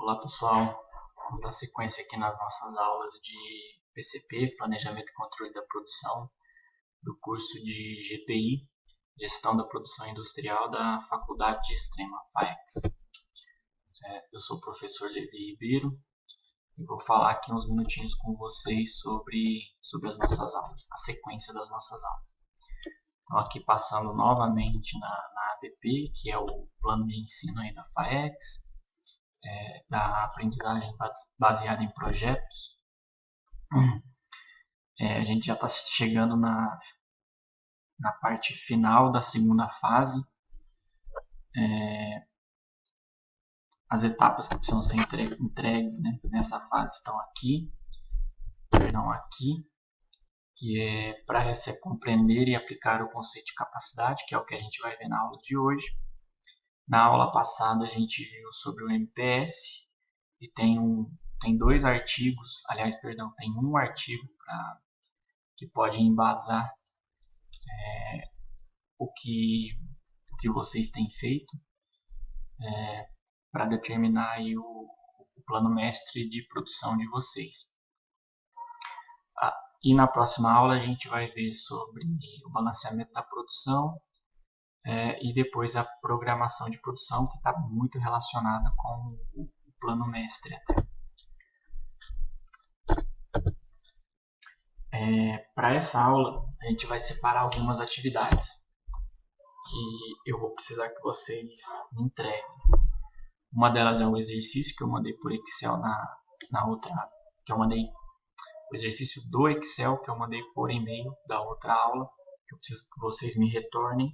Olá pessoal, vamos dar sequência aqui nas nossas aulas de PCP, Planejamento e Controle da Produção, do curso de GPI, Gestão da Produção Industrial da Faculdade de Extrema, FAEX. Eu sou o professor Levi Ribeiro e vou falar aqui uns minutinhos com vocês sobre as nossas aulas, a sequência das nossas aulas. Então aqui passando novamente na ABP, que é o plano de ensino aí da FAEX, da aprendizagem baseada em projetos. A gente já está chegando na parte final da segunda fase. As etapas que precisam ser entregues, né, nessa fase estão aqui, que é para compreender e aplicar o conceito de capacidade, que é o que a gente vai ver na aula de hoje. Na aula passada a gente viu sobre o MPS e tem dois artigos, tem um artigo que pode embasar o que vocês têm feito para determinar aí o plano mestre de produção de vocês. E na próxima aula a gente vai ver sobre o balanceamento da produção e depois a programação de produção, que está muito relacionada com o plano mestre até. Para essa aula a gente vai separar algumas atividades que eu vou precisar que vocês me entreguem. Uma delas é um exercício que eu mandei por Excel na outra, que eu mandei o exercício do Excel que eu mandei por e-mail da outra aula, que eu preciso que vocês me retornem.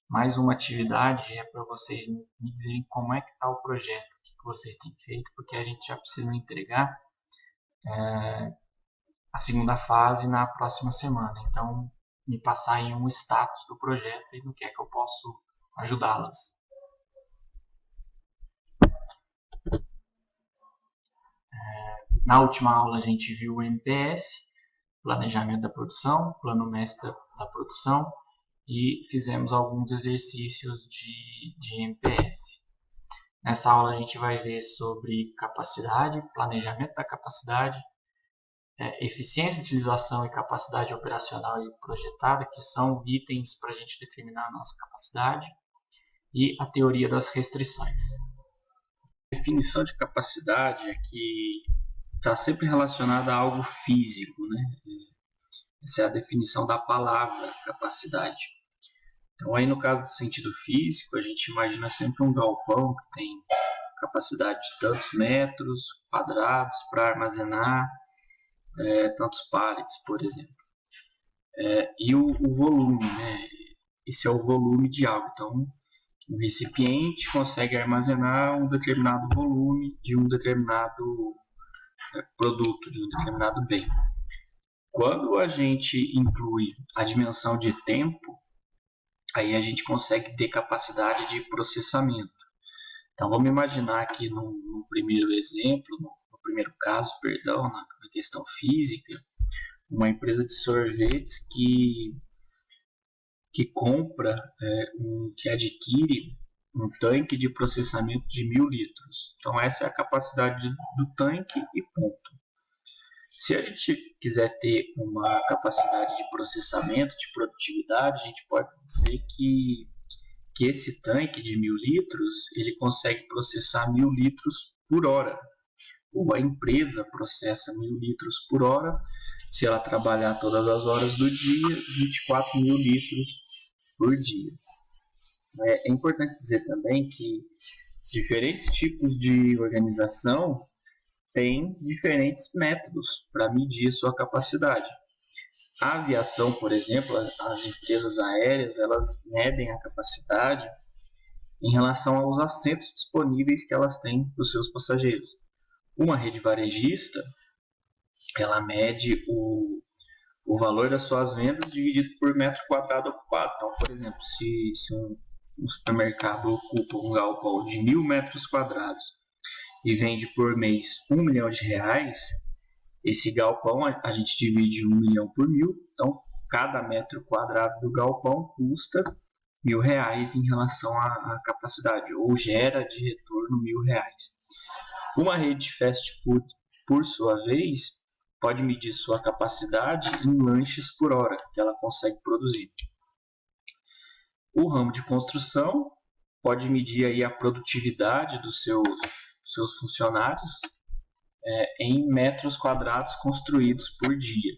Mais uma atividade é para vocês me dizerem como é que está o projeto, o que vocês têm feito, porque a gente já precisa entregar a segunda fase na próxima semana. Então, me passar aí um status do projeto e no que é que eu posso ajudá-las. Na última aula a gente viu o MPS, Planejamento da Produção, Plano Mestre da Produção, e fizemos alguns exercícios de MPS. Nessa aula a gente vai ver sobre capacidade, planejamento da capacidade, eficiência, utilização e capacidade operacional e projetada, que são itens para a gente determinar a nossa capacidade, e a teoria das restrições. A definição de capacidade é que está sempre relacionada a algo físico, né? Essa é a definição da palavra capacidade. Então, aí no caso do sentido físico, a gente imagina sempre um galpão que tem capacidade de tantos metros quadrados para armazenar tantos pallets, por exemplo. E o volume, né? Esse é o volume de algo. Então, um recipiente consegue armazenar um determinado volume de um determinado produto, de um determinado bem. Quando a gente inclui a dimensão de tempo, aí a gente consegue ter capacidade de processamento. Então vamos imaginar aqui no primeiro exemplo, no primeiro caso, na questão física, uma empresa de sorvetes que adquire um tanque de processamento de 1000 litros. Então essa é a capacidade do tanque e ponto. Se a gente quiser ter uma capacidade de processamento, de produtividade, a gente pode dizer que esse tanque de 1000 litros, ele consegue processar 1000 litros por hora. Ou a empresa processa 1000 litros por hora, se ela trabalhar todas as horas do dia, 24.000 litros por dia. É importante dizer também que diferentes tipos de organização têm diferentes métodos para medir sua capacidade. A aviação, por exemplo, as empresas aéreas, elas medem a capacidade em relação aos assentos disponíveis que elas têm para os seus passageiros. Uma rede varejista, ela mede o valor das suas vendas dividido por metro quadrado ocupado. Então, por exemplo, se um supermercado ocupa um galpão de 1000 metros quadrados e vende por mês R$1 milhão, esse galpão a gente divide 1 milhão por 1000, então cada metro quadrado do galpão custa R$1.000 em relação à capacidade, ou gera de retorno torno R$ 1.000. Uma rede de fast food, por sua vez, pode medir sua capacidade em lanches por hora que ela consegue produzir. O ramo de construção pode medir aí a produtividade dos seus funcionários em metros quadrados construídos por dia.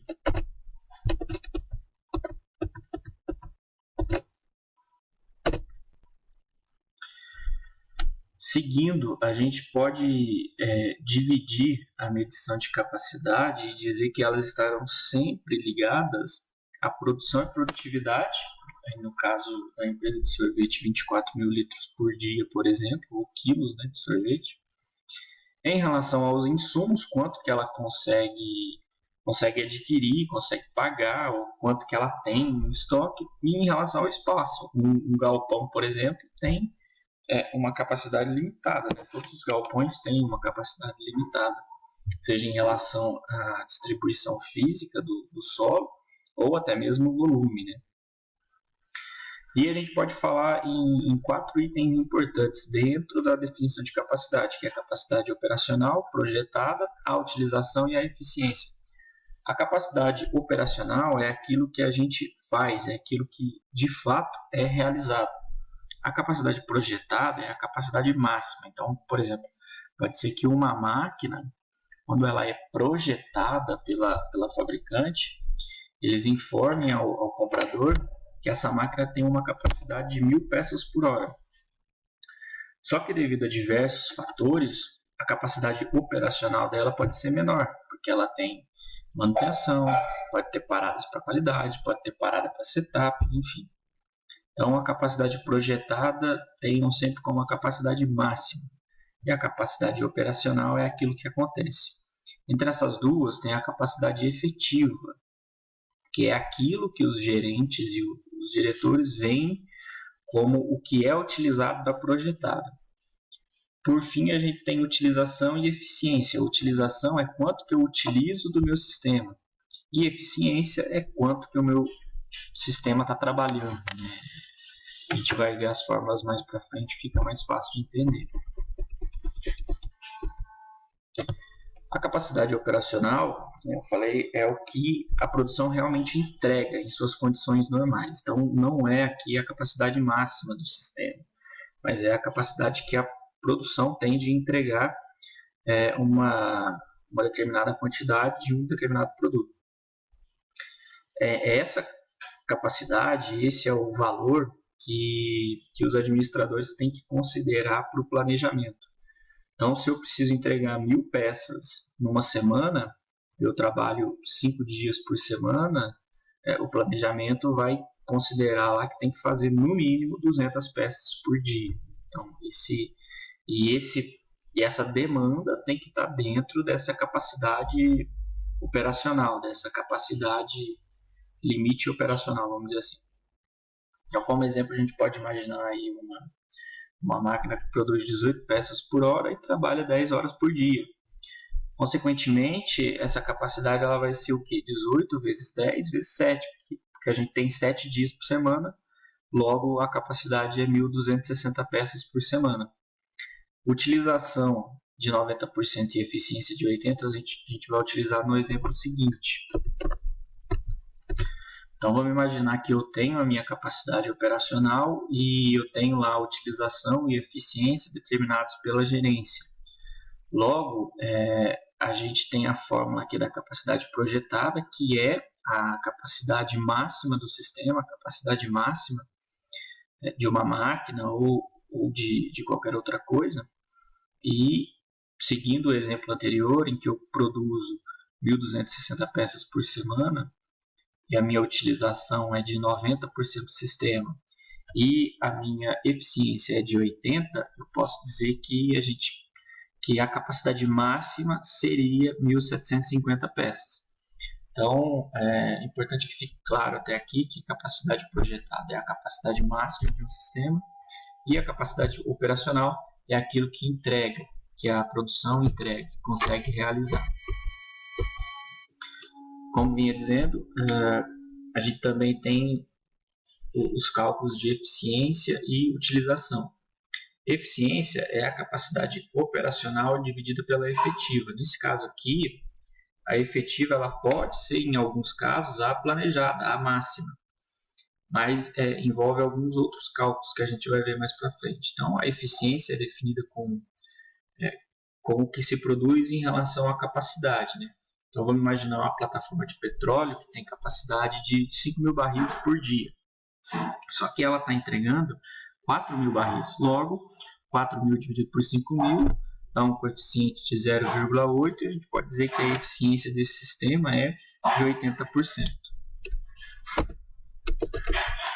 Seguindo, a gente pode dividir a medição de capacidade e dizer que elas estarão sempre ligadas à produção e produtividade, no caso da empresa de sorvete, 24 mil litros por dia, por exemplo, ou quilos, né, de sorvete. Em relação aos insumos, quanto que ela consegue adquirir, consegue pagar, ou quanto que ela tem em estoque, e em relação ao espaço. Um galpão, por exemplo, tem uma capacidade limitada, né? Todos os galpões têm uma capacidade limitada, seja em relação à distribuição física do solo, ou até mesmo o volume, né? E a gente pode falar em 4 itens importantes dentro da definição de capacidade, que é a capacidade operacional, projetada, a utilização e a eficiência. A capacidade operacional é aquilo que a gente faz, é aquilo que de fato é realizado. A capacidade projetada é a capacidade máxima. Então, por exemplo, pode ser que uma máquina, quando ela é projetada pela fabricante, eles informem ao comprador que essa máquina tem uma capacidade de 1.000 peças por hora. Só que devido a diversos fatores, a capacidade operacional dela pode ser menor, porque ela tem manutenção, pode ter paradas para qualidade, pode ter parada para setup, enfim. Então, a capacidade projetada tem sempre como a capacidade máxima. E a capacidade operacional é aquilo que acontece. Entre essas duas, tem a capacidade efetiva, que é aquilo que os gerentes e os diretores veem como o que é utilizado da projetada. Por fim, a gente tem utilização e eficiência. A utilização é quanto que eu utilizo do meu sistema. E eficiência é quanto que o meu sistema está trabalhando. A gente vai ver as fórmulas mais para frente, fica mais fácil de entender. A capacidade operacional, como eu falei, é o que a produção realmente entrega em suas condições normais. Então, não é aqui a capacidade máxima do sistema, mas é a capacidade que a produção tem de entregar uma determinada quantidade de um determinado produto. Essa capacidade, esse é o valor que os administradores têm que considerar para o planejamento. Então, se eu preciso entregar 1.000 peças numa semana, eu trabalho 5 dias por semana, o planejamento vai considerar lá que tem que fazer no mínimo 200 peças por dia. Então, essa demanda tem que estar dentro dessa capacidade operacional, dessa capacidade limite operacional, vamos dizer assim. Então, como exemplo, a gente pode imaginar aí uma máquina que produz 18 peças por hora e trabalha 10 horas por dia. Consequentemente, essa capacidade ela vai ser o quê? 18 vezes 10 vezes 7, porque a gente tem 7 dias por semana, logo a capacidade é 1.260 peças por semana. Utilização de 90% e eficiência de 80% a gente vai utilizar no exemplo seguinte. Então, vamos imaginar que eu tenho a minha capacidade operacional e eu tenho lá a utilização e eficiência determinados pela gerência. Logo, a gente tem a fórmula aqui da capacidade projetada, que é a capacidade máxima do sistema, a capacidade máxima de uma máquina ou de qualquer outra coisa. E, seguindo o exemplo anterior, em que eu produzo 1.260 peças por semana, e a minha utilização é de 90% do sistema e a minha eficiência é de 80%, eu posso dizer que a capacidade máxima seria 1.750 peças. Então, é importante que fique claro até aqui que capacidade projetada é a capacidade máxima de um sistema e a capacidade operacional é aquilo que entrega, que a produção entrega, que consegue realizar. Como vinha dizendo, a gente também tem os cálculos de eficiência e utilização. Eficiência é a capacidade operacional dividida pela efetiva. Nesse caso aqui, a efetiva ela pode ser, em alguns casos, a planejada, a máxima, mas envolve alguns outros cálculos que a gente vai ver mais para frente. Então, a eficiência é definida como o que se produz em relação à capacidade, né? Então, vamos imaginar uma plataforma de petróleo que tem capacidade de 5 mil barris por dia. Só que ela está entregando 4 mil barris. Logo, 4 mil dividido por 5 mil dá um coeficiente de 0,8 e a gente pode dizer que a eficiência desse sistema é de 80%.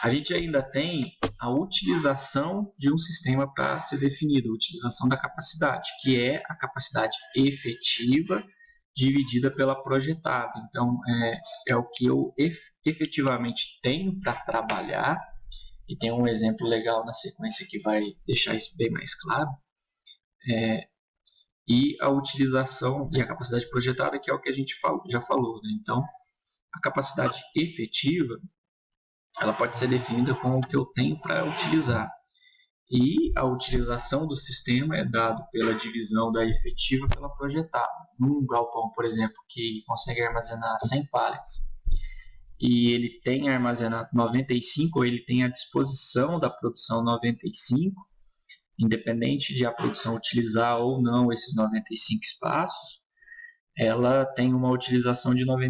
A gente ainda tem a utilização de um sistema para ser definido, a utilização da capacidade, que é a capacidade efetiva dividida pela projetada. Então, é o que eu efetivamente tenho para trabalhar, e tem um exemplo legal na sequência que vai deixar isso bem mais claro, e a utilização e a capacidade projetada, que é o que a gente já falou, né? Então, a capacidade efetiva ela pode ser definida como o que eu tenho para utilizar. E a utilização do sistema é dado pela divisão da efetiva pela projetada. Num galpão, por exemplo, que consegue armazenar 100 pallets e ele tem armazenado 95, ou ele tem à disposição da produção 95, independente de a produção utilizar ou não esses 95 espaços, ela tem uma utilização de 95%.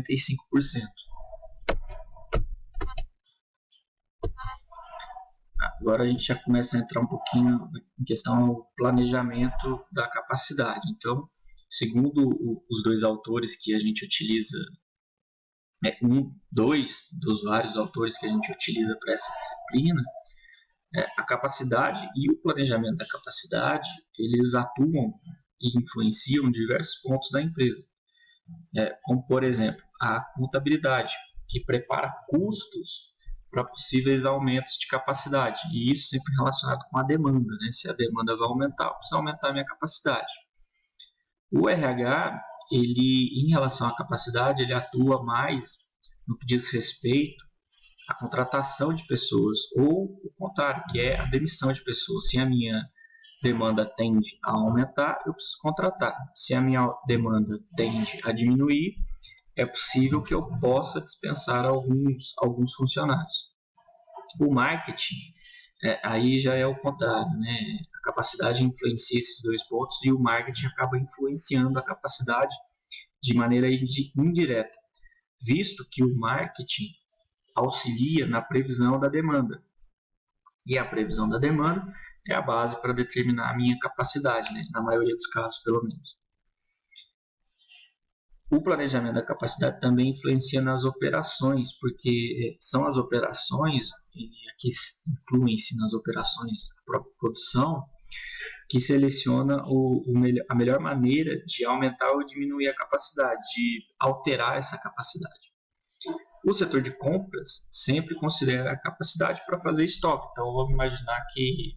Agora a gente já começa a entrar um pouquinho em questão do planejamento da capacidade. Então, segundo os dois autores que a gente utiliza, dois dos vários autores que a gente utiliza para essa disciplina, a capacidade e o planejamento da capacidade, eles atuam e influenciam diversos pontos da empresa. Como, por exemplo, a contabilidade, que prepara custos para possíveis aumentos de capacidade, e isso sempre relacionado com a demanda, né? Se a demanda vai aumentar, eu preciso aumentar a minha capacidade. O RH, ele, em relação à capacidade, ele atua mais no que diz respeito à contratação de pessoas, ou o contrário, que é a demissão de pessoas. Se a minha demanda tende a aumentar, eu preciso contratar. Se a minha demanda tende a diminuir, é possível que eu possa dispensar alguns funcionários. O marketing, aí já é o contrário, né? A capacidade influencia esses dois pontos e o marketing acaba influenciando a capacidade de maneira indireta, visto que o marketing auxilia na previsão da demanda. E a previsão da demanda é a base para determinar a minha capacidade, né? Na maioria dos casos, pelo menos. O planejamento da capacidade também influencia nas operações, porque são as operações, e aqui incluem-se nas operações a própria produção, que seleciona a melhor maneira de aumentar ou diminuir a capacidade, de alterar essa capacidade. O setor de compras sempre considera a capacidade para fazer estoque. Então, vamos imaginar que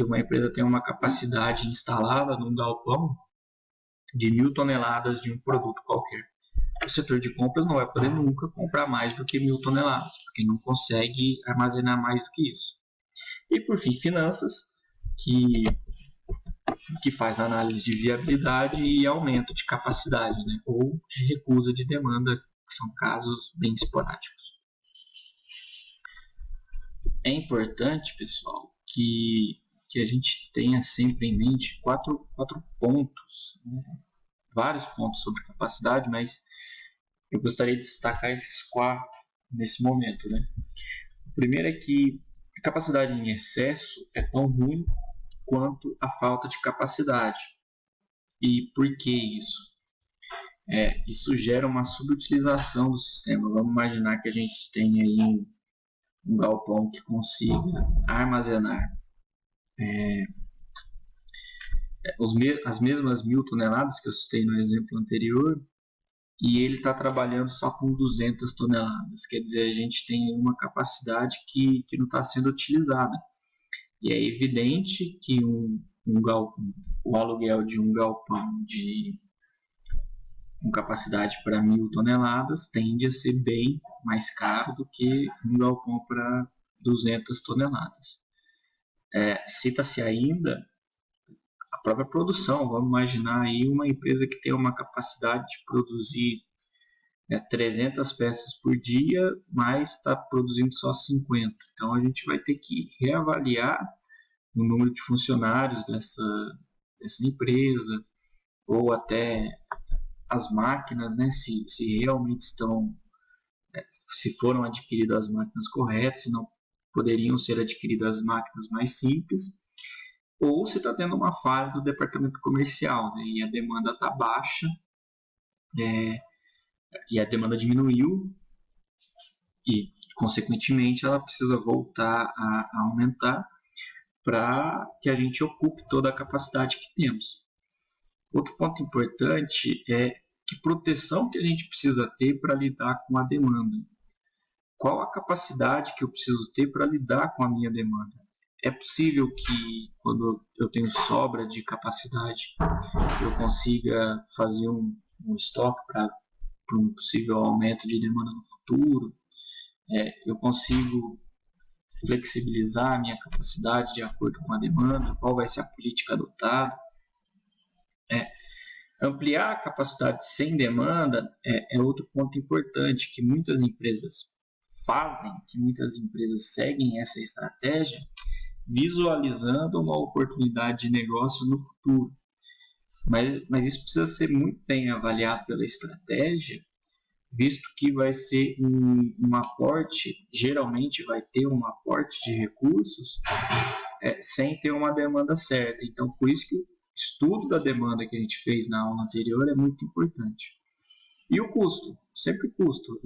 uma empresa tem uma capacidade instalada num galpão de 1.000 toneladas de um produto qualquer. O setor de compras não vai poder nunca comprar mais do que 1.000 toneladas, porque não consegue armazenar mais do que isso. E por fim, finanças, que faz análise de viabilidade e aumento de capacidade, né? Ou de recusa de demanda, que são casos bem esporádicos. É importante, pessoal, que a gente tenha sempre em mente quatro pontos, né? Vários pontos sobre capacidade, mas eu gostaria de destacar esses 4 nesse momento, né? O primeiro é que a capacidade em excesso é tão ruim quanto a falta de capacidade. E por que isso? Isso gera uma subutilização do sistema. Vamos imaginar que a gente tem aí um galpão que consiga armazenar as mesmas 1.000 toneladas que eu citei no exemplo anterior, e ele está trabalhando só com 200 toneladas. Quer dizer, a gente tem uma capacidade que não está sendo utilizada. E é evidente que o aluguel de um galpão com capacidade para 1.000 toneladas tende a ser bem mais caro do que um galpão para 200 toneladas. Cita-se ainda a própria produção. Vamos imaginar aí uma empresa que tem uma capacidade de produzir 300 peças por dia, mas está produzindo só 50. Então a gente vai ter que reavaliar o número de funcionários dessa empresa, ou até as máquinas, né, se realmente estão, se foram adquiridas as máquinas corretas, se não poderiam ser adquiridas as máquinas mais simples, ou se está tendo uma falha do departamento comercial, né, e a demanda está baixa, e a demanda diminuiu, e consequentemente ela precisa voltar a aumentar para que a gente ocupe toda a capacidade que temos. Outro ponto importante é que proteção que a gente precisa ter para lidar com a demanda. Qual a capacidade que eu preciso ter para lidar com a minha demanda? É possível que, quando eu tenho sobra de capacidade, eu consiga fazer um estoque para um possível aumento de demanda no futuro? Eu consigo flexibilizar a minha capacidade de acordo com a demanda? Qual vai ser a política adotada? Ampliar a capacidade sem demanda é outro ponto importante que muitas empresas fazem, que muitas empresas seguem essa estratégia, visualizando uma oportunidade de negócio no futuro. Mas isso precisa ser muito bem avaliado pela estratégia, visto que vai ser um aporte, geralmente vai ter um aporte de recursos sem ter uma demanda certa. Então, por isso que o estudo da demanda que a gente fez na aula anterior é muito importante. E o custo, sempre custo.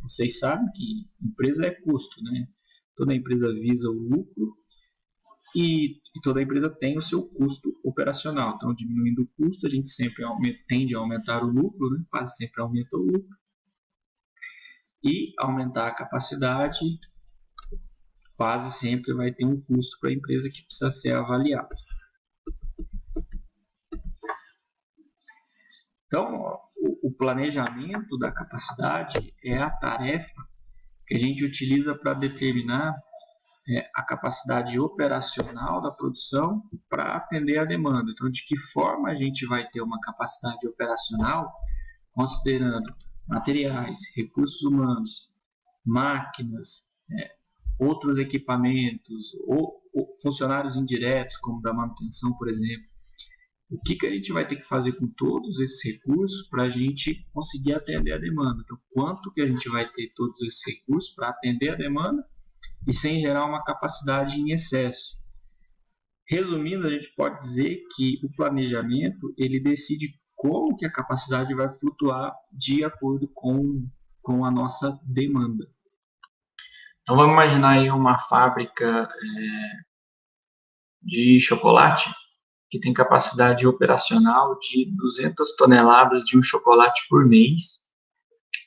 Vocês sabem que empresa é custo, né? Toda empresa visa o lucro e toda empresa tem o seu custo operacional. Então, diminuindo o custo, a gente sempre tende a aumentar o lucro, né? Quase sempre aumenta o lucro. E aumentar a capacidade, quase sempre vai ter um custo para a empresa que precisa ser avaliado. Então, o planejamento da capacidade é a tarefa que a gente utiliza para determinar a capacidade operacional da produção para atender a demanda. Então, de que forma a gente vai ter uma capacidade operacional, considerando materiais, recursos humanos, máquinas, outros equipamentos, ou funcionários indiretos, como da manutenção, por exemplo. O que a gente vai ter que fazer com todos esses recursos para a gente conseguir atender a demanda? Então, quanto que a gente vai ter todos esses recursos para atender a demanda e sem gerar uma capacidade em excesso? Resumindo, a gente pode dizer que o planejamento ele decide como que a capacidade vai flutuar de acordo com a nossa demanda. Então, vamos imaginar aí uma fábrica de chocolate que tem capacidade operacional de 200 toneladas de um chocolate por mês,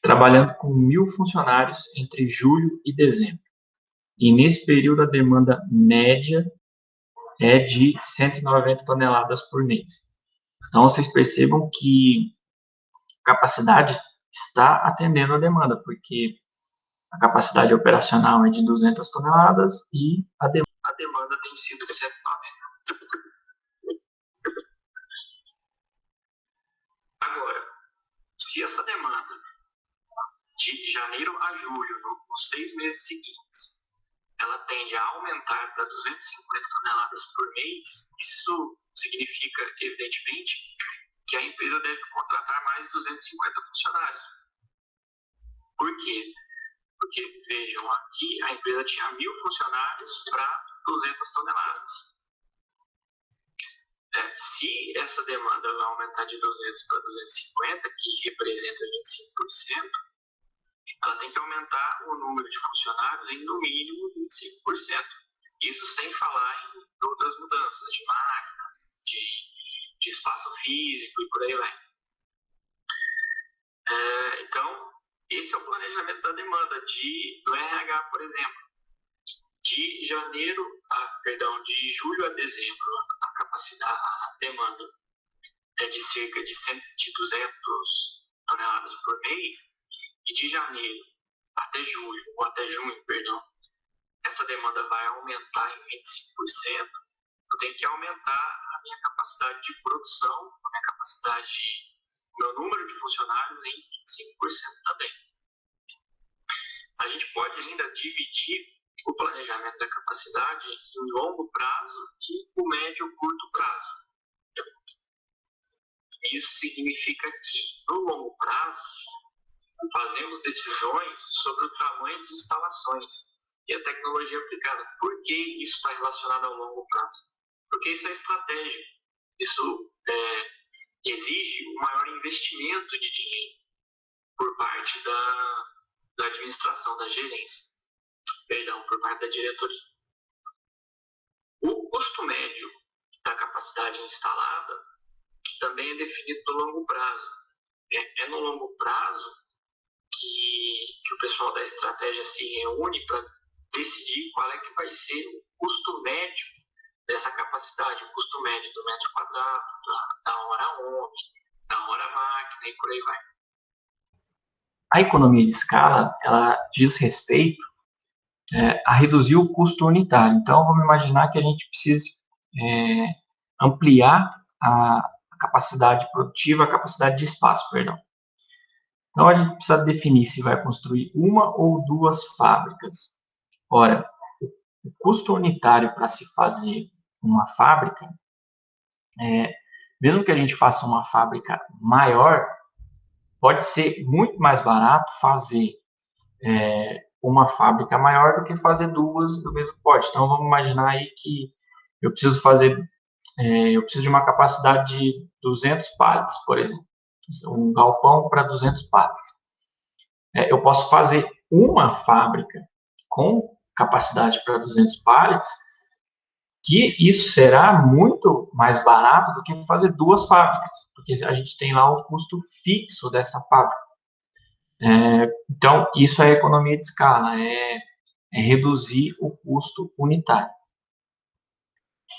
trabalhando com 1.000 funcionários entre julho e dezembro. E nesse período a demanda média é de 190 toneladas por mês. Então vocês percebam que a capacidade está atendendo a demanda, porque a capacidade operacional é de 200 toneladas e a demanda tem sido 190. Agora, se essa demanda de janeiro a julho, nos 6 meses seguintes, ela tende a aumentar para 250 toneladas por mês, isso significa, evidentemente, que a empresa deve contratar mais 250 funcionários. Por quê? Porque, vejam, aqui a empresa tinha 1.000 funcionários para 200 toneladas. Se essa demanda vai aumentar de 200 para 250, que representa 25%, ela tem que aumentar o número de funcionários em no mínimo 25%. Isso sem falar em outras mudanças de máquinas, de espaço físico e por aí vai. Então, esse é o planejamento da demanda do RH, por exemplo. De julho a dezembro, a demanda é de cerca de 200 toneladas por mês, e de janeiro até junho, essa demanda vai aumentar em 25%, eu tenho que aumentar a minha capacidade de produção, a minha capacidade, meu número de funcionários em 25% também. A gente pode ainda dividir o planejamento da capacidade em longo prazo e o médio e curto prazo. Isso significa que, no longo prazo, fazemos decisões sobre o tamanho de instalações e a tecnologia aplicada. Por que isso está relacionado ao longo prazo? Porque isso é estratégia. Isso exige um maior investimento de dinheiro por parte da administração, da gerência, por parte da diretoria. O custo médio da capacidade instalada também é definido no longo prazo. É no longo prazo que o pessoal da estratégia se reúne para decidir qual é que vai ser o custo médio dessa capacidade, o custo médio do metro quadrado, da hora homem, da hora máquina e por aí vai. A economia de escala, ela diz respeito a reduzir o custo unitário. Então, vamos imaginar que a gente precise ampliar a capacidade produtiva, a capacidade de espaço, perdão. Então, a gente precisa definir se vai construir uma ou duas fábricas. Ora, o custo unitário para se fazer uma fábrica, mesmo que a gente faça uma fábrica maior, pode ser muito mais barato fazer uma fábrica maior do que fazer duas do mesmo porte. Então, vamos imaginar aí que eu preciso de uma capacidade de 200 pallets, por exemplo. Um galpão para 200 pallets. Eu posso fazer uma fábrica com capacidade para 200 pallets, que isso será muito mais barato do que fazer duas fábricas, porque a gente tem lá o custo fixo dessa fábrica. Então, isso é economia de escala, é reduzir o custo unitário.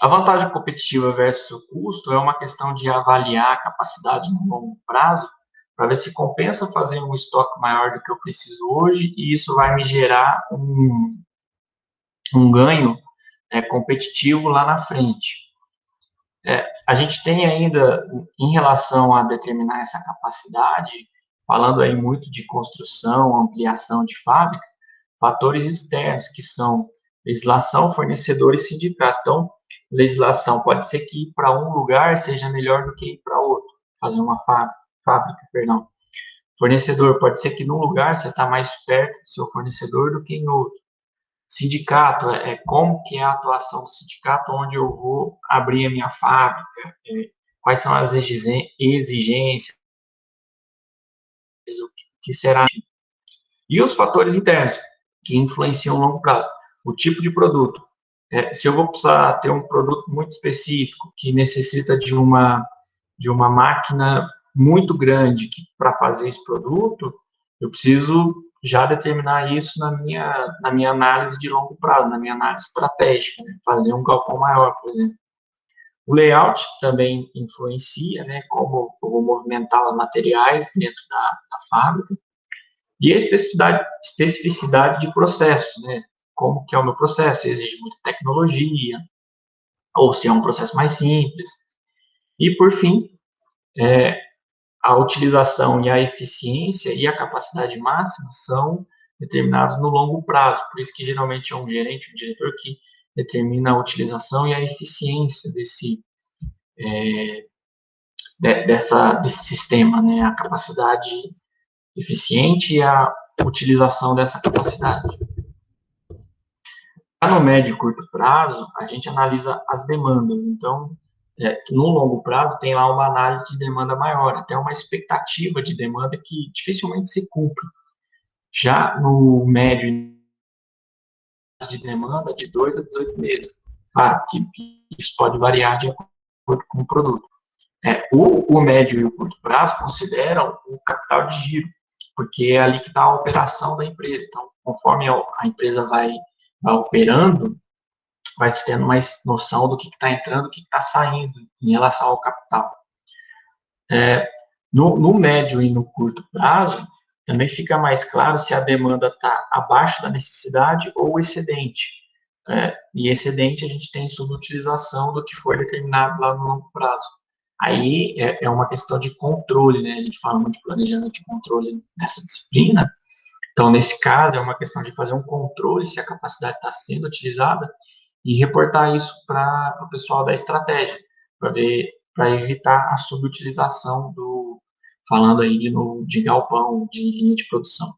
A vantagem competitiva versus o custo é uma questão de avaliar a capacidade no longo prazo, para ver se compensa fazer um estoque maior do que eu preciso hoje, e isso vai me gerar um ganho competitivo lá na frente. A gente tem ainda, em relação a determinar essa capacidade, falando aí muito de construção, ampliação de fábrica, fatores externos, que são legislação, fornecedor e sindicato. Então, legislação pode ser que ir para um lugar seja melhor do que ir para outro, fazer uma fábrica, perdão. Fornecedor, pode ser que num lugar você está mais perto do seu fornecedor do que em outro. Sindicato, como que é a atuação do sindicato, onde eu vou abrir a minha fábrica, quais são as exigências, o que será. E os fatores internos, que influenciam o longo prazo. O tipo de produto. Se eu vou precisar ter um produto muito específico, que necessita de uma máquina muito grande para fazer esse produto, eu preciso já determinar isso na minha análise de longo prazo, na minha análise estratégica, né? Fazer um galpão maior, por exemplo. O layout também influencia, né? Como eu vou movimentar os materiais dentro da fábrica. E a especificidade de processos, né? Como que é o meu processo, se exige muita tecnologia, ou se é um processo mais simples. E, por fim, a utilização e a eficiência e a capacidade máxima são determinados no longo prazo. Por isso que, geralmente, é um gerente, um diretor que determina a utilização e a eficiência desse sistema, né? A capacidade eficiente e a utilização dessa capacidade. No médio e curto prazo, a gente analisa as demandas. Então, no longo prazo, tem lá uma análise de demanda maior, até uma expectativa de demanda que dificilmente se cumpre. Já no médio de demanda, de 2 a 18 meses. Claro que isso pode variar de acordo com o produto. O médio e o curto prazo consideram o capital de giro, porque é ali que está a operação da empresa. Então, conforme a empresa vai operando, vai se tendo mais noção do que está entrando, do que está saindo em relação ao capital. No médio e no curto prazo, também fica mais claro se a demanda está abaixo da necessidade ou excedente. E excedente a gente tem subutilização do que foi determinado lá no longo prazo. Aí é uma questão de controle, né? A gente fala muito de planejamento de controle nessa disciplina. Então, nesse caso, é uma questão de fazer um controle se a capacidade está sendo utilizada e reportar isso para o pessoal da estratégia, para evitar a subutilização falando aí de novo de galpão, de linha de produção.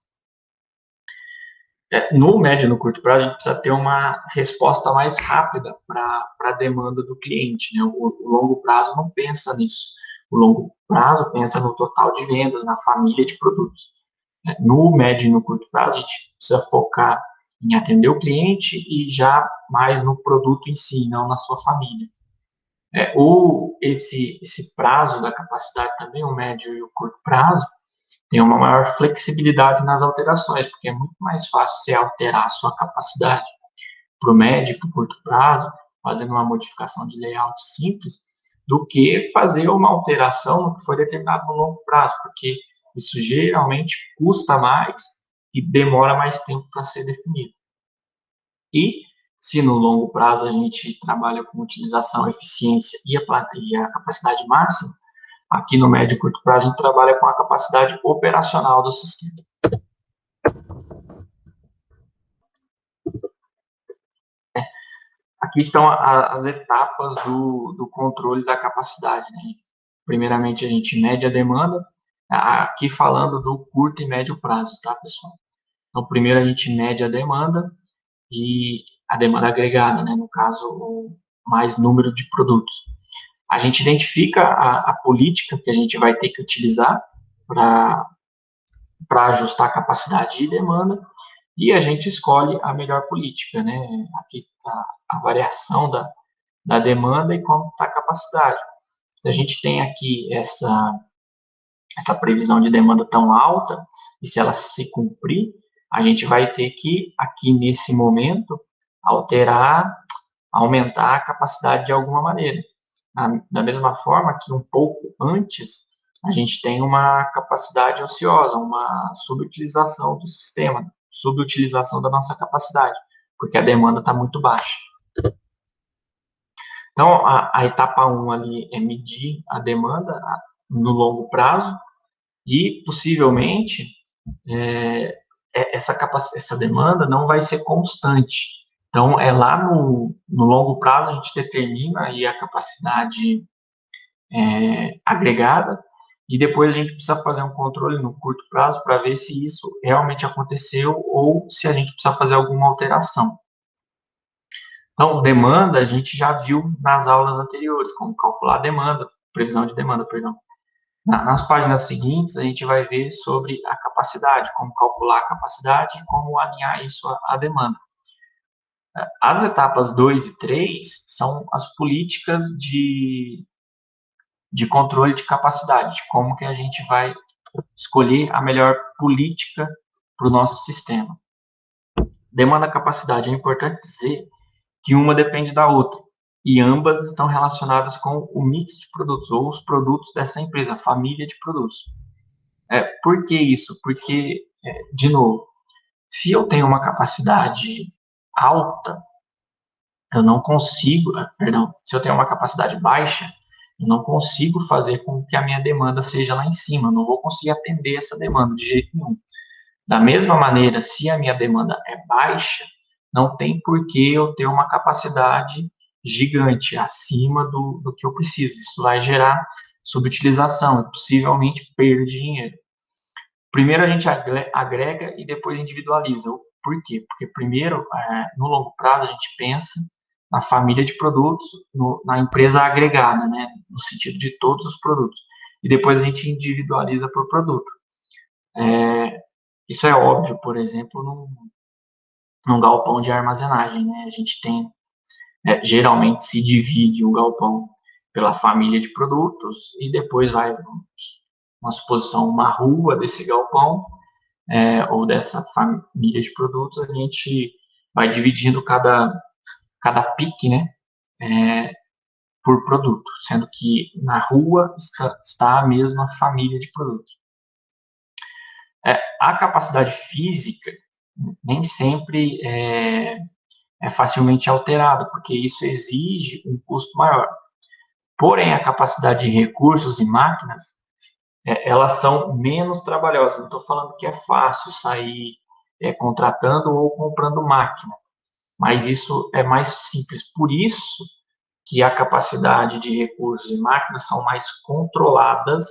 No médio e no curto prazo, a gente precisa ter uma resposta mais rápida para a demanda do cliente, né? O longo prazo não pensa nisso. O longo prazo pensa no total de vendas, na família de produtos. No médio e no curto prazo, a gente precisa focar em atender o cliente e já mais no produto em si, não na sua família. Esse prazo da capacidade também, o médio e o curto prazo, tem uma maior flexibilidade nas alterações, porque é muito mais fácil você alterar a sua capacidade para o médio e para o curto prazo, fazendo uma modificação de layout simples, do que fazer uma alteração no que foi determinado no longo prazo, porque isso geralmente custa mais e demora mais tempo para ser definido. E se no longo prazo a gente trabalha com utilização, eficiência e a capacidade máxima, aqui no médio e curto prazo a gente trabalha com a capacidade operacional do sistema. Aqui estão as etapas do controle da capacidade, né? Primeiramente, a gente mede a demanda, aqui falando do curto e médio prazo, tá, pessoal? Então, primeiro a gente mede a demanda e a demanda agregada, né? No caso, o mais número de produtos. A gente identifica a política que a gente vai ter que utilizar para ajustar a capacidade e demanda e a gente escolhe a melhor política, né? Aqui está a variação da demanda e como está a capacidade. Se a gente tem aqui essa previsão de demanda tão alta, e se ela se cumprir, a gente vai ter que, aqui nesse momento, aumentar a capacidade de alguma maneira. Da mesma forma que um pouco antes, a gente tem uma capacidade ociosa, uma subutilização do sistema, subutilização da nossa capacidade, porque a demanda está muito baixa. Então, a etapa 1 ali é medir a demanda no longo prazo e, possivelmente, essa demanda não vai ser constante. Então, é lá no longo prazo a gente determina aí a capacidade agregada e depois a gente precisa fazer um controle no curto prazo para ver se isso realmente aconteceu ou se a gente precisa fazer alguma alteração. Então, demanda a gente já viu nas aulas anteriores, como calcular a demanda, previsão de demanda, perdão. Nas páginas seguintes, a gente vai ver sobre a capacidade, como calcular a capacidade e como alinhar isso à demanda. As etapas 2 e 3 são as políticas de controle de capacidade, de como que a gente vai escolher a melhor política para o nosso sistema. Demanda capacidade, é importante dizer que uma depende da outra, e ambas estão relacionadas com o mix de produtos, ou os produtos dessa empresa, a família de produtos. Por que isso? Porque, de novo, se eu tenho uma capacidade alta, eu não consigo, se eu tenho uma capacidade baixa, eu não consigo fazer com que a minha demanda seja lá em cima, eu não vou conseguir atender essa demanda de jeito nenhum. Da mesma maneira, se a minha demanda é baixa, não tem por que eu ter uma capacidade gigante acima do que eu preciso. Isso vai gerar subutilização e possivelmente perda de dinheiro. Primeiro a gente agrega e depois individualiza. Por quê? Porque primeiro, no longo prazo, a gente pensa na família de produtos, na empresa agregada, né? No sentido de todos os produtos. E depois a gente individualiza por produto. Isso é óbvio, por exemplo, num galpão de armazenagem, né? A gente tem, geralmente se divide o galpão pela família de produtos e depois vai uma suposição, uma rua desse galpão ou dessa família de produtos, a gente vai dividindo cada pique, né, por produto, sendo que na rua está a mesma família de produtos. A capacidade física nem sempre é facilmente alterada, porque isso exige um custo maior. Porém, a capacidade de recursos e máquinas, elas são menos trabalhosas. Não estou falando que é fácil sair contratando ou comprando máquina, mas isso é mais simples. Por isso que a capacidade de recursos e máquinas são mais controladas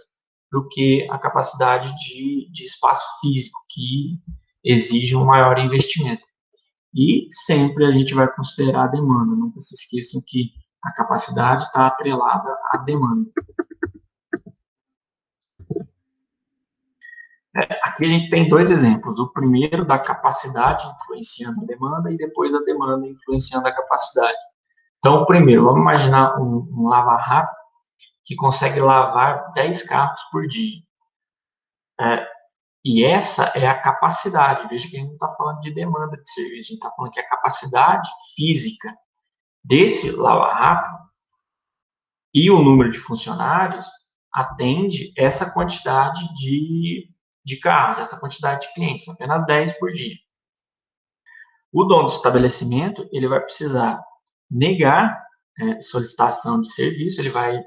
do que a capacidade de espaço físico, que exige um maior investimento. E sempre a gente vai considerar a demanda. Nunca se esqueçam que a capacidade está atrelada à demanda. Aqui a gente tem dois exemplos. O primeiro da capacidade influenciando a demanda e depois a demanda influenciando a capacidade. Então, primeiro, vamos imaginar um lava-rápido que consegue lavar 10 carros por dia. E essa é a capacidade. Veja que a gente não está falando de demanda de serviço, a gente está falando que a capacidade física desse lava-rápido e o número de funcionários atende essa quantidade de carros, essa quantidade de clientes, apenas 10 por dia. O dono do estabelecimento, ele vai precisar negar solicitação de serviço, ele vai,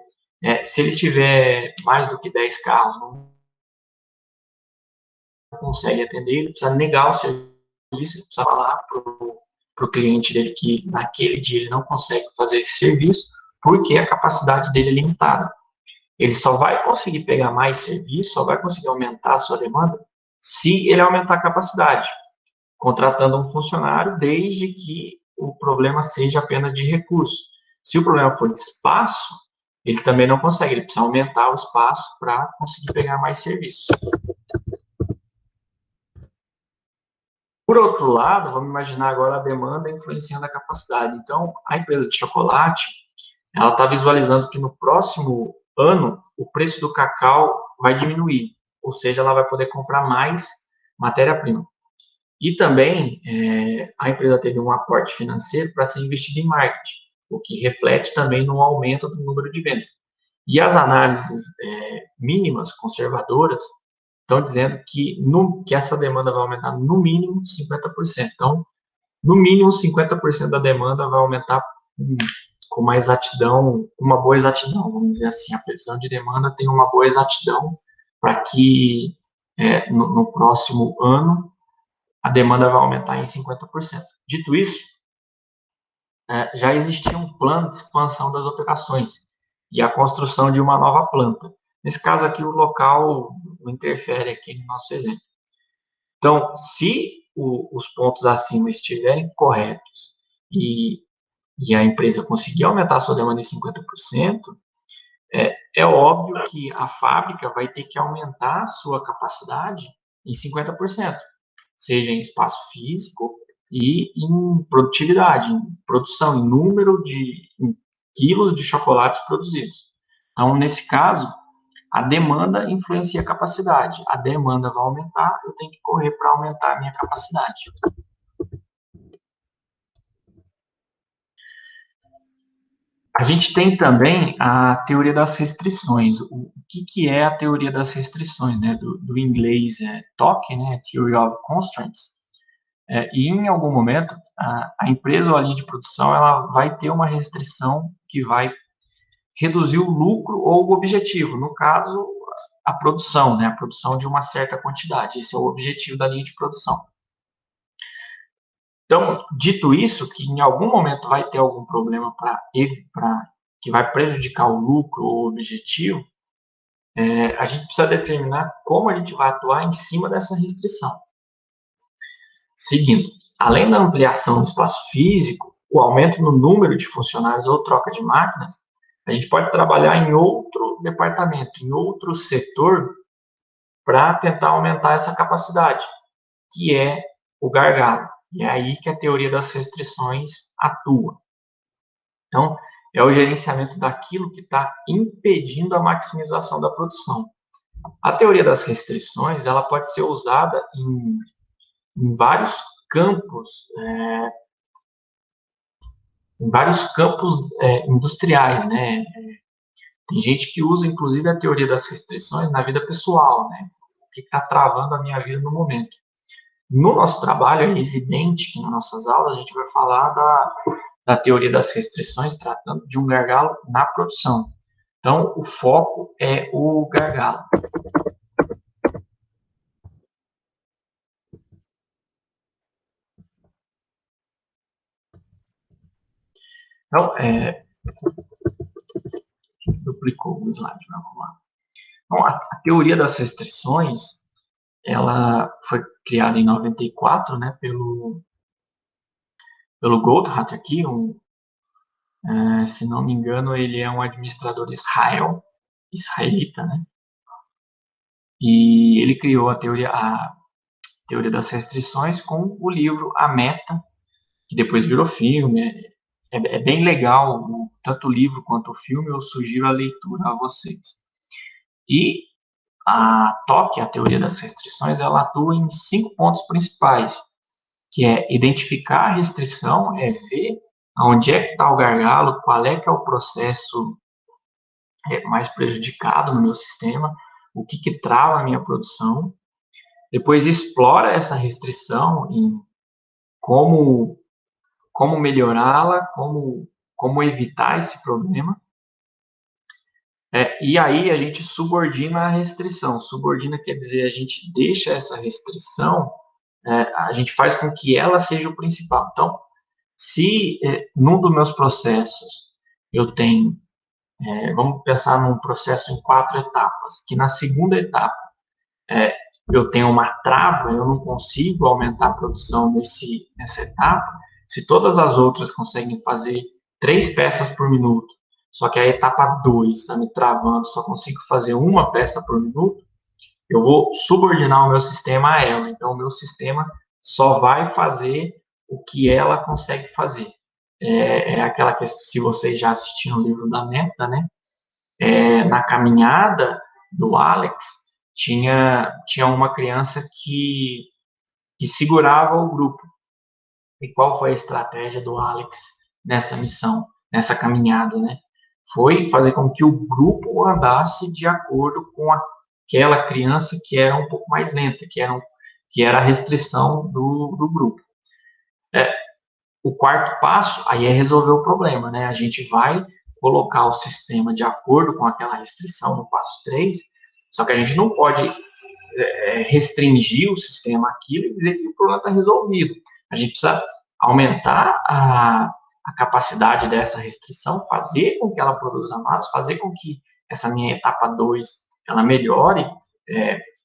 se ele tiver mais do que 10 carros, não consegue atender, ele precisa negar o serviço, ele precisa falar para o cliente dele que naquele dia ele não consegue fazer esse serviço porque a capacidade dele é limitada. Ele só vai conseguir pegar mais serviço, só vai conseguir aumentar a sua demanda se ele aumentar a capacidade, contratando um funcionário, desde que o problema seja apenas de recurso. Se o problema for de espaço, ele também não consegue, ele precisa aumentar o espaço para conseguir pegar mais serviço. Por outro lado, vamos imaginar agora a demanda influenciando a capacidade. Então, a empresa de chocolate, ela está visualizando que no próximo ano o preço do cacau vai diminuir, ou seja, ela vai poder comprar mais matéria-prima. E também a empresa teve um aporte financeiro para ser investido em marketing, o que reflete também no aumento do número de vendas. E as análises mínimas, conservadoras, estão dizendo que essa demanda vai aumentar no mínimo 50%. Então, no mínimo 50% da demanda vai aumentar com uma exatidão, uma boa exatidão, vamos dizer assim. A previsão de demanda tem uma boa exatidão para que no próximo ano a demanda vai aumentar em 50%. Dito isso, já existia um plano de expansão das operações e a construção de uma nova planta. Nesse caso aqui, o local não interfere aqui no nosso exemplo. Então, se os pontos acima estiverem corretos e a empresa conseguir aumentar a sua demanda em 50%, é óbvio que a fábrica vai ter que aumentar a sua capacidade em 50%, seja em espaço físico e em produtividade, em produção, em número em quilos de chocolates produzidos. Então, nesse caso, a demanda influencia a capacidade. A demanda vai aumentar, eu tenho que correr para aumentar a minha capacidade. A gente tem também a teoria das restrições. O que é a teoria das restrições? Né? Do inglês TOC, né? Theory of Constraints. E em algum momento, a empresa ou a linha de produção ela vai ter uma restrição que vai reduzir o lucro ou o objetivo. No caso, a produção, né? A produção de uma certa quantidade. Esse é o objetivo da linha de produção. Então, dito isso, que em algum momento vai ter algum problema que vai prejudicar o lucro ou o objetivo, a gente precisa determinar como a gente vai atuar em cima dessa restrição. Seguindo, além da ampliação do espaço físico, o aumento no número de funcionários ou troca de máquinas, a gente pode trabalhar em outro departamento, em outro setor, para tentar aumentar essa capacidade, que é o gargalo. E é aí que a teoria das restrições atua. Então, é o gerenciamento daquilo que está impedindo a maximização da produção. A teoria das restrições ela pode ser usada em vários campos, industriais, né? Tem gente que usa, inclusive, a teoria das restrições na vida pessoal, né? que está travando a minha vida no momento. No nosso trabalho, é evidente que nas nossas aulas a gente vai falar da teoria das restrições, tratando de um gargalo na produção. Então, o foco é o gargalo. Então, duplicou o slide, vamos lá. Então, a teoria das restrições, ela foi criada em 94, né, pelo Goldhardt aqui, se não me engano, ele é um administrador israelita, né? E ele criou a teoria das restrições com o livro A Meta, que depois virou filme. É bem legal, tanto o livro quanto o filme, eu sugiro a leitura a vocês. E a TOC, a teoria das restrições, ela atua em 5 pontos principais, que é identificar a restrição, é ver onde é que está o gargalo, qual é que é o processo mais prejudicado no meu sistema, o que, que trava a minha produção. Depois explora essa restrição em como melhorá-la, como evitar esse problema. E aí a gente subordina a restrição. Subordina quer dizer a gente deixa essa restrição, a gente faz com que ela seja o principal. Então, se num dos meus processos eu tenho, vamos pensar num processo em 4 etapas, que na segunda etapa eu tenho uma trava, eu não consigo aumentar a produção nessa etapa, se todas as outras conseguem fazer 3 peças por minuto, só que a etapa 2 está me travando, só consigo fazer uma peça por minuto, eu vou subordinar o meu sistema a ela. Então, o meu sistema só vai fazer o que ela consegue fazer. Aquela que, se vocês já assistiram o livro da Meta, né? Na caminhada do Alex, tinha uma criança que segurava o grupo. E qual foi a estratégia do Alex nessa missão, nessa caminhada, né? Foi fazer com que o grupo andasse de acordo com aquela criança que era um pouco mais lenta, que era a restrição do grupo. O quarto passo, aí é resolver o problema, né? A gente vai colocar o sistema de acordo com aquela restrição no passo 3, só que a gente não pode restringir o sistema àquilo e dizer que o problema está resolvido. A gente precisa aumentar a capacidade dessa restrição, fazer com que ela produza mais, fazer com que essa minha etapa 2 ela melhore.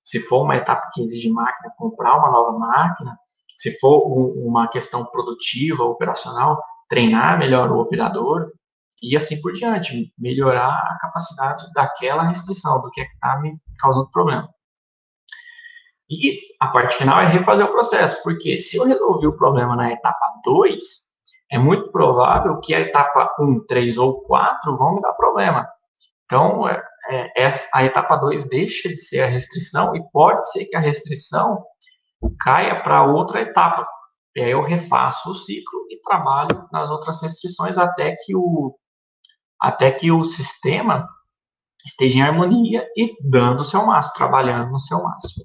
Se for uma etapa que exige máquina, comprar uma nova máquina. Se for uma questão produtiva, operacional, treinar melhor o operador e assim por diante, melhorar a capacidade daquela restrição, do que está me causando problema. E a parte final é refazer o processo, porque se eu resolvi o problema na etapa 2, é muito provável que a etapa 1, 3 ou 4 vão me dar problema. Então, a etapa 2 deixa de ser a restrição e pode ser que a restrição caia para outra etapa. E aí eu refaço o ciclo e trabalho nas outras restrições até que o sistema esteja em harmonia e dando o seu máximo, trabalhando no seu máximo.